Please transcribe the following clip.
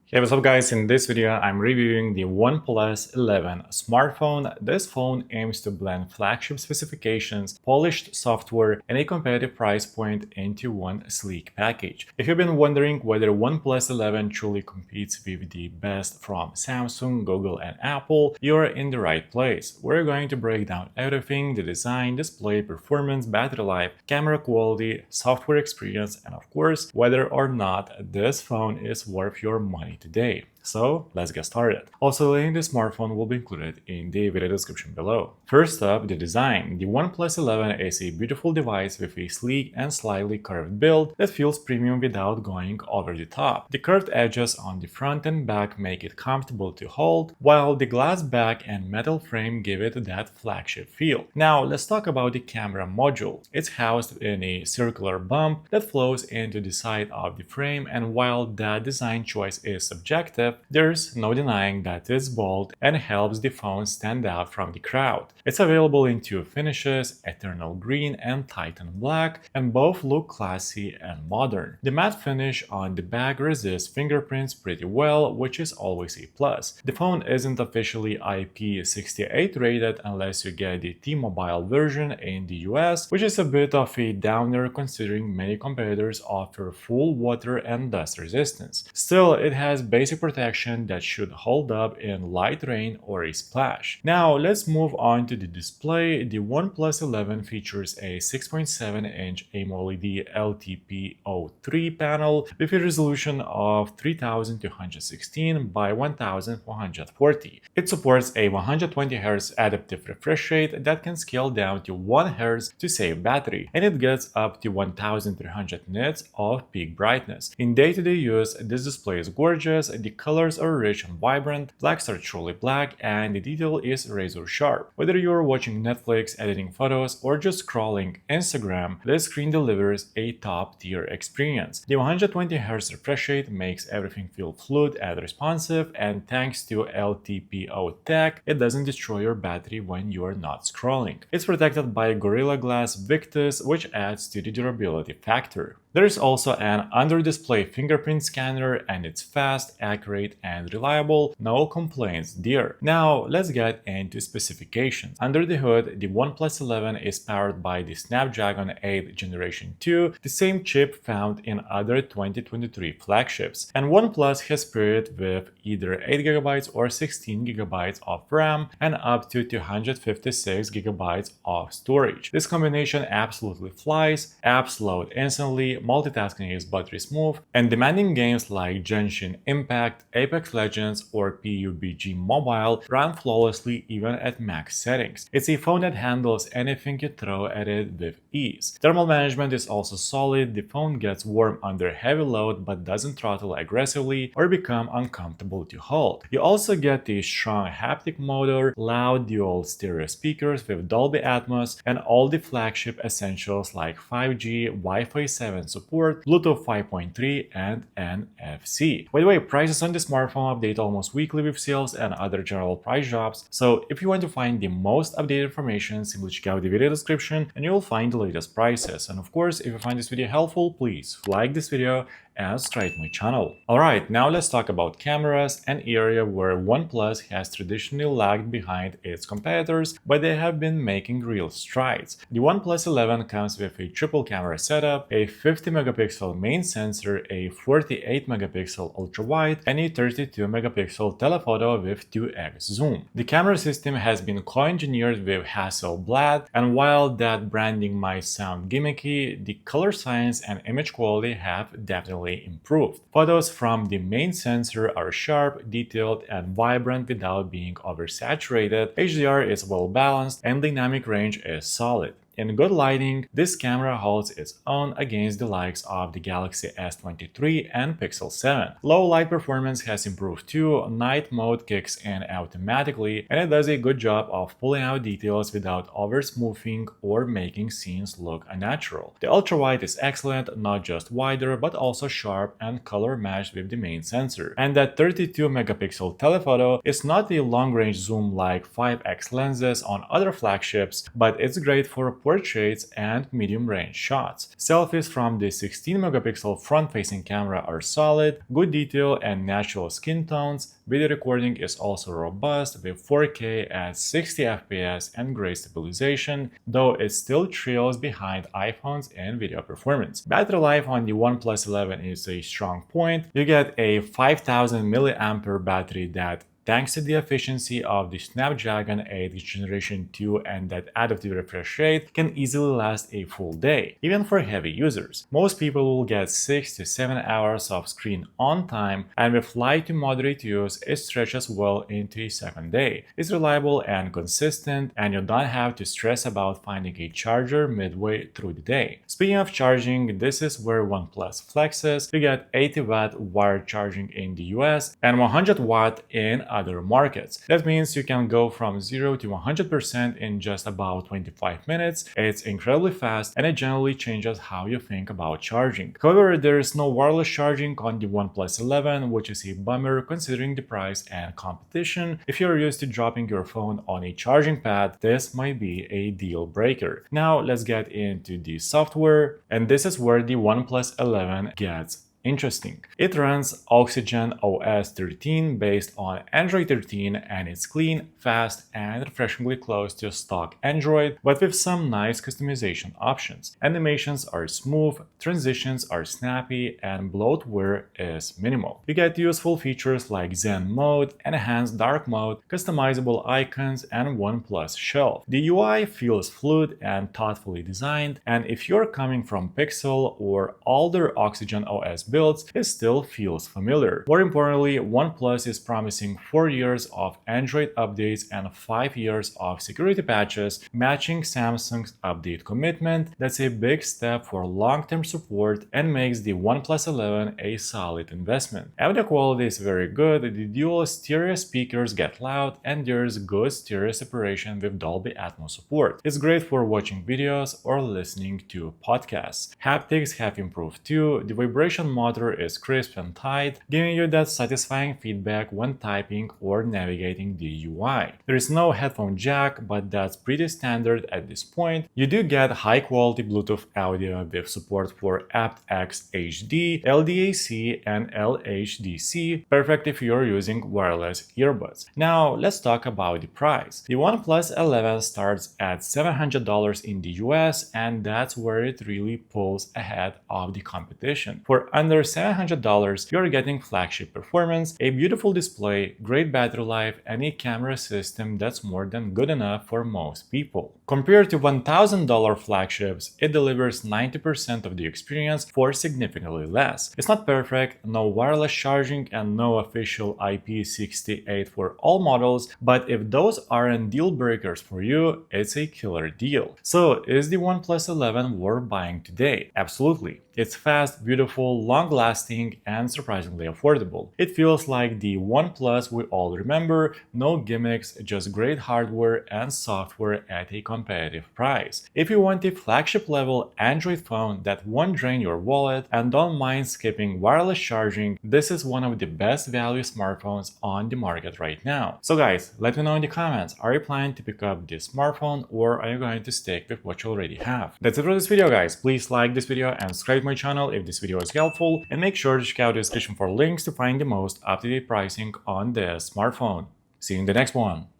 Hey, what's up guys? In this video, I'm reviewing the OnePlus 11 smartphone. This phone aims to blend flagship specifications, polished software, and a competitive price point into one sleek package. If you've been wondering whether OnePlus 11 truly competes with the best from Samsung, Google, and Apple, you're in the right place. We're going to break down everything: the design, display, performance, battery life, camera quality, software experience, and of course, whether or not this phone is worth your money today. So let's get started. Also, the link to the smartphone will be included in the video description below. First up, the design. The OnePlus 11 is a beautiful device with a sleek and slightly curved build that feels premium without going over the top. The curved edges on the front and back make it comfortable to hold, while the glass back and metal frame give it that flagship feel. Now, let's talk about the camera module. It's housed in a circular bump that flows into the side of the frame, and while that design choice is subjective, there's no denying that it's bold and helps the phone stand out from the crowd. It's available in two finishes, Eternal Green and Titan Black, and both look classy and modern. The matte finish on the back resists fingerprints pretty well, which is always a plus. The phone isn't officially IP68 rated unless you get the T-Mobile version in the US, which is a bit of a downer considering many competitors offer full water and dust resistance. Still, it has basic protection that should hold up in light rain or a splash. Now let's move on to the display. The OnePlus 11 features a 6.7-inch AMOLED LTPO3 panel with a resolution of 3216 by 1440. It supports a 120Hz adaptive refresh rate that can scale down to 1Hz to save battery, and it gets up to 1300 nits of peak brightness. In day-to-day use, this display is gorgeous. The colors are rich and vibrant, blacks are truly black, and the detail is razor sharp. Whether you're watching Netflix, editing photos, or just scrolling Instagram, this screen delivers a top-tier experience. The 120Hz refresh rate makes everything feel fluid and responsive, and thanks to LTPO tech, it doesn't destroy your battery when you're not scrolling. It's protected by Gorilla Glass Victus, which adds to the durability factor. There is also an under-display fingerprint scanner, and it's fast, accurate, and reliable. No complaints there. Now, let's get into specifications. Under the hood, the OnePlus 11 is powered by the Snapdragon 8 Generation 2, the same chip found in other 2023 flagships. And OnePlus has paired with either 8GB or 16GB of RAM and up to 256GB of storage. This combination absolutely flies, apps load instantly, multitasking is buttery smooth, and demanding games like Genshin Impact, Apex Legends, or PUBG Mobile run flawlessly even at max settings. It's a phone that handles anything you throw at it with ease. Thermal management is also solid. The phone gets warm under heavy load but doesn't throttle aggressively or become uncomfortable to hold. You also get the strong haptic motor, loud dual stereo speakers with Dolby Atmos, and all the flagship essentials like 5G, Wi-Fi 7 support, Bluetooth 5.3, and NFC. By the way, prices on the smartphone update almost weekly with sales and other general price drops, so if you want to find the most updated information, simply check out the video description and you'll find the latest prices. And of course, if you find this video helpful, please like this video and subscribe to my channel. Alright, now let's talk about cameras, an area where OnePlus has traditionally lagged behind its competitors, but they have been making real strides. The OnePlus 11 comes with a triple camera setup, a 50-megapixel main sensor, a 48-megapixel ultra-wide, and a 32-megapixel telephoto with 2x zoom. The camera system has been co-engineered with Hasselblad, and while that branding might sound gimmicky, the color science and image quality have definitely improved. Photos from the main sensor are sharp, detailed, and vibrant without being oversaturated. HDR is well balanced, and dynamic range is solid. In good lighting, this camera holds its own against the likes of the Galaxy S23 and Pixel 7. Low light performance has improved too. Night mode kicks in automatically, and it does a good job of pulling out details without over-smoothing or making scenes look unnatural. The ultra-wide is excellent, not just wider but also sharp and color matched with the main sensor. And that 32-megapixel telephoto is not a long-range zoom like 5x lenses on other flagships, but it's great for portraits and medium-range shots. Selfies from the 16-megapixel front-facing camera are solid, good detail and natural skin tones. Video recording is also robust with 4K at 60 FPS and great stabilization, though it still trails behind iPhones in video performance. Battery life on the OnePlus 11 is a strong point. You get a 5000 mAh battery that, thanks to the efficiency of the Snapdragon 8 Generation 2 and that adaptive refresh rate, can easily last a full day, even for heavy users. Most people will get 6 to 7 hours of screen on time, and with light to moderate use, it stretches well into a second day. It's reliable and consistent, and you don't have to stress about finding a charger midway through the day. Speaking of charging, this is where OnePlus flexes. You get 80-watt wired charging in the US and 100-watt in other markets. That means you can go from 0 to 100% in just about 25 minutes. It's incredibly fast, and it generally changes how you think about charging. However, there is no wireless charging on the OnePlus 11, which is a bummer considering the price and competition. If you're used to dropping your phone on a charging pad, this might be a deal breaker. Now let's get into the software, and this is where the OnePlus 11 gets interesting. It runs Oxygen OS 13 based on Android 13, and it's clean, fast, and refreshingly close to stock Android, but with some nice customization options. Animations are smooth, transitions are snappy, and bloatware is minimal. You get useful features like Zen mode, enhanced dark mode, customizable icons, and OnePlus shelf. The UI feels fluid and thoughtfully designed, and if you're coming from Pixel or older Oxygen OS builds, it still feels familiar. More importantly, OnePlus is promising 4 years of Android updates and 5 years of security patches, matching Samsung's update commitment. That's a big step for long-term support and makes the OnePlus 11 a solid investment. Audio quality is very good, the dual stereo speakers get loud, and there's good stereo separation with Dolby Atmos support. It's great for watching videos or listening to podcasts. Haptics have improved too. The vibration motor is crisp and tight, giving you that satisfying feedback when typing or navigating the UI. There is no headphone jack, but that's pretty standard at this point. You do get high-quality Bluetooth audio with support for Haptics HD, LDAC, and LHDC, perfect if you're using wireless earbuds. Now, let's talk about the price. The OnePlus 11 starts at $700 in the US, and that's where it really pulls ahead of the competition. For under $700, you're getting flagship performance, a beautiful display, great battery life, and a camera system that's more than good enough for most people. Compared to $1,000 flagships, it delivers 90% of the experience for significantly less. It's not perfect, no wireless charging, and no official IP68 for all models, but if those aren't deal breakers for you, it's a killer deal. So, is the OnePlus 11 worth buying today? Absolutely. It's fast, beautiful, long-lasting, and surprisingly affordable. It feels like the OnePlus we all remember, no gimmicks, just great hardware and software at a competitive price. If you want a flagship-level Android phone that won't drain your wallet and don't mind skipping wireless charging, this is one of the best value smartphones on the market right now. So guys, let me know in the comments, are you planning to pick up this smartphone or are you going to stick with what you already have? That's it for this video, guys. Please like this video and subscribe to my channel if this video is helpful, and make sure to check out the description for links to find the most up-to-date pricing on this smartphone. See you in the next one.